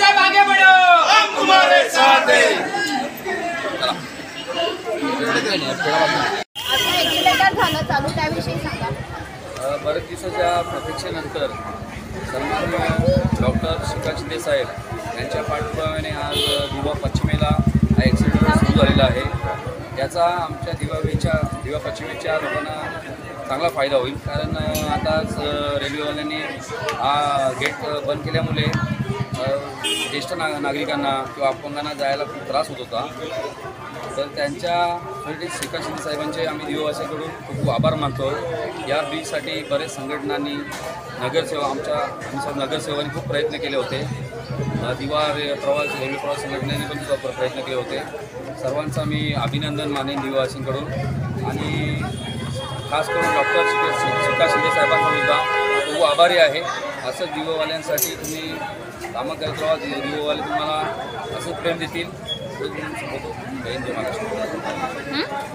साहब आगे बढ़ो, हम तुम्हारे साथ हैं। आता एक्सिलेटर झालं चालू त्याविषयी सांगा। बरेच दिवसाच्या प्रतीक्षेनंतर सन्माननीय डॉक्टर श्रीकांत शिंदे साहेब यांच्या पाठपुराव्याने आज दिवा पश्चिमेला हा एक्सिलेटर सुरू झालेला आहे। याचा आमच्या दिवा पश्चिमेच्या लोकांना चांगला फायदा होईल, कारण आताच रेल्वेवाल्यांनी हा गेट बंद केल्यामुळे ज्येष्ठ नागरिकांना किंवा अपंगांना जायला खूप त्रास होत होता। तर त्यांच्यासाठी श्रीकांत शिंदे साहेबांचे आम्ही दिवावासीकडून खूप आभार मानतो। या ब्रिजसाठी बरेच संघटनांनी आमच्या नगरसेवकांनी खूप प्रयत्न केले होते। रेल्वे प्रवास संघटनेने पण प्रयत्न केले होते। सर्वांचा मी अभिनंदन मानेन दिवावासींकडून, आणि खास करून डॉक्टर श्रीकांत शिंदे साहेबांचा सुद्धा खूप आभारी आहे। असंच दिवावाल्यांसाठी तुम्ही कामं करत राहा, दिवावाले तुम्हाला असंच प्रेम देतील। जय महाराष्ट्र।